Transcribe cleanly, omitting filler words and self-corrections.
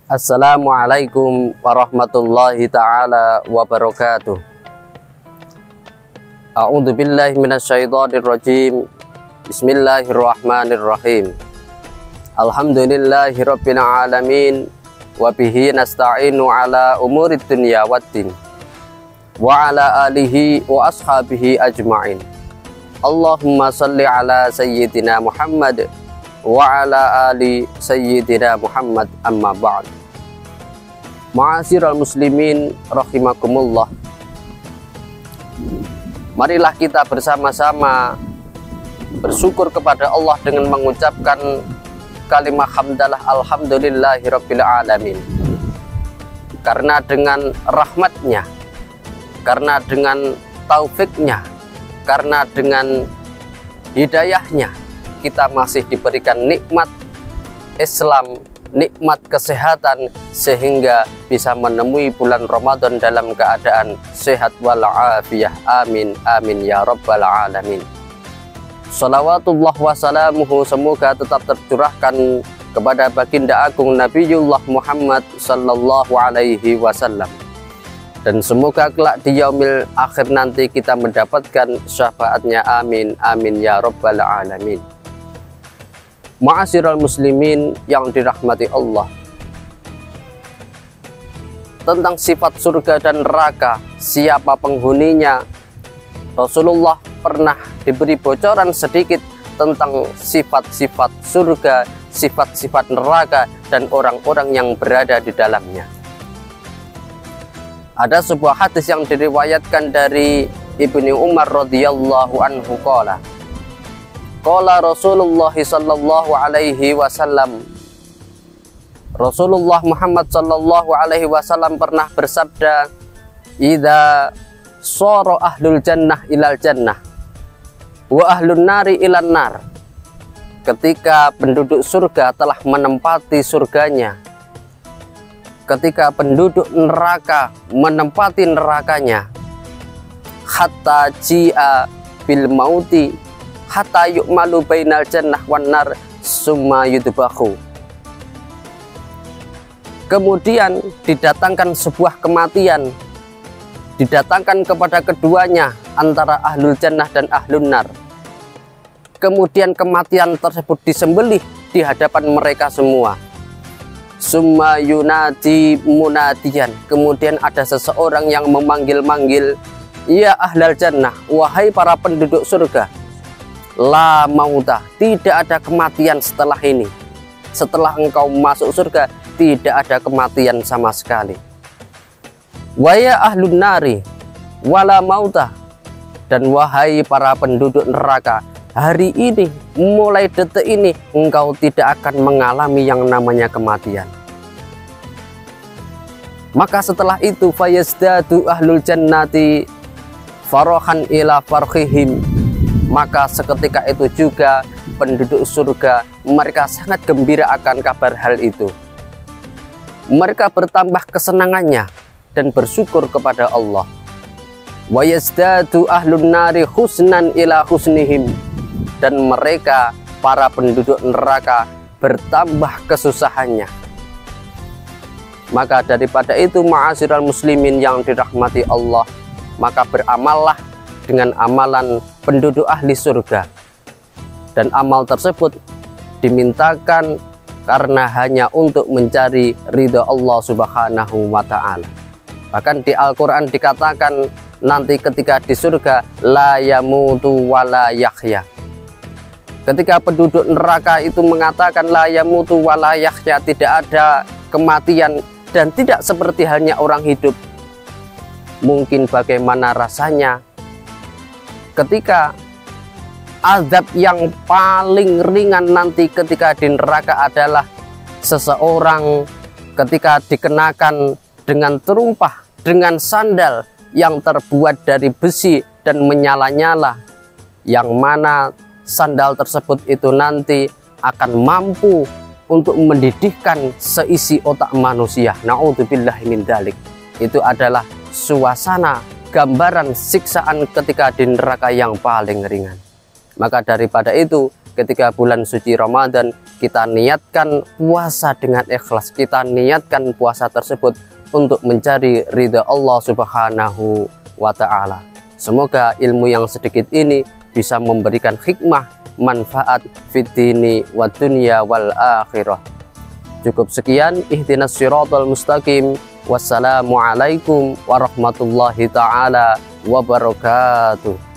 Assalamualaikum warahmatullahi ta'ala wabarakatuh. A'udzu billahi minasyaitonir rajim. Bismillahirrahmanirrahim. Alhamdulillahi rabbil alamin wa bihi nasta'inu ala umurid dunya waddin wa ala alihi wa ashabihi ajma'in. Allahumma salli ala sayyidina Muhammad wa ala ali sayyidina Muhammad, amma ba'd. Ma'asyiral muslimin rahimakumullah. Marilah kita bersama-sama bersyukur kepada Allah dengan mengucapkan kalimat hamdalah alhamdulillahirabbil alamin. Karena dengan rahmatnya, karena dengan taufiknya, karena dengan hidayahnya, kita masih diberikan nikmat Islam, nikmat kesehatan, sehingga bisa menemui bulan Ramadan dalam keadaan sehat walafiah. Amin amin ya rabbal alamin. Salawatullah wassalamuhu semoga tetap tercurahkan kepada baginda agung Nabiullah Muhammad sallallahu alaihi wasallam, dan semoga kelak di yaumil akhir nanti kita mendapatkan syafaatnya. Amin amin ya rabbal alamin. Ma'asyiral muslimin yang dirahmati Allah, tentang sifat surga dan neraka, siapa penghuninya, Rasulullah pernah diberi bocoran sedikit tentang sifat-sifat surga, sifat-sifat neraka, dan orang-orang yang berada di dalamnya. Ada sebuah hadis yang diriwayatkan dari Ibnu Umar radhiyallahu anhu qala Rasulullah sallallahu alaihi wasallam, Rasulullah Muhammad sallallahu alaihi wasallam pernah bersabda, idza shara ahlul jannah ilal jannah wa ahlun nari ilan nar. Ketika penduduk surga telah menempati surganya, ketika penduduk neraka menempati nerakanya, hatta ji'a bil mauti hatta yu'malu bainal jannah wan nar summa yudbahu. Kemudian didatangkan sebuah kematian, didatangkan kepada keduanya antara ahlul jannah dan ahlun nar. Kemudian kematian tersebut disembelih di hadapan mereka semua. Summa yunadi munadiyan. Kemudian ada seseorang yang memanggil-manggil, ya ahlal jannah, wahai para penduduk surga, la mauta, tidak ada kematian setelah ini. Setelah engkau masuk surga, tidak ada kematian sama sekali. Wa ya ahlun nari wala mauta, dan wahai para penduduk neraka, hari ini, mulai detik ini, engkau tidak akan mengalami yang namanya kematian. Maka setelah itu fayazdadu ahlul jannati farahan ila farhihim, maka seketika itu juga penduduk surga mereka sangat gembira akan kabar hal itu. Mereka bertambah kesenangannya dan bersyukur kepada Allah. Wa yazdadu ahlun nari husnan ila husnihim, dan mereka para penduduk neraka bertambah kesusahannya. Maka daripada itu, ma'asyiral muslimin yang dirahmati Allah, maka beramallah dengan amalan penduduk ahli surga, dan amal tersebut dimintakan karena hanya untuk mencari ridha Allah subhanahu wa ta'ala. Bahkan di Al-Quran dikatakan nanti ketika di surga, la yamutu wa la yahya. Ketika penduduk neraka itu mengatakan la yamutu wa la yahya, tidak ada kematian dan tidak seperti halnya orang hidup, mungkin bagaimana rasanya ketika azab yang paling ringan nanti ketika di neraka adalah seseorang ketika dikenakan dengan terumpah, dengan sandal yang terbuat dari besi dan menyala-nyala, yang mana sandal tersebut itu nanti akan mampu untuk mendidihkan seisi otak manusia. Na'udzubillahi min dzalik. Itu adalah suasana gambaran siksaan ketika di neraka yang paling ringan. Maka daripada itu, ketika bulan suci Ramadan, kita niatkan puasa dengan ikhlas. Kita niatkan puasa tersebut untuk mencari ridha Allah Subhanahu wa ta'ala. Semoga ilmu yang sedikit ini bisa memberikan hikmah, manfaat fid dini wa dunya wal akhirah. Cukup sekian, ihdinas siratal mustaqim. Wassalamualaikum warahmatullahi ta'ala wabarakatuh.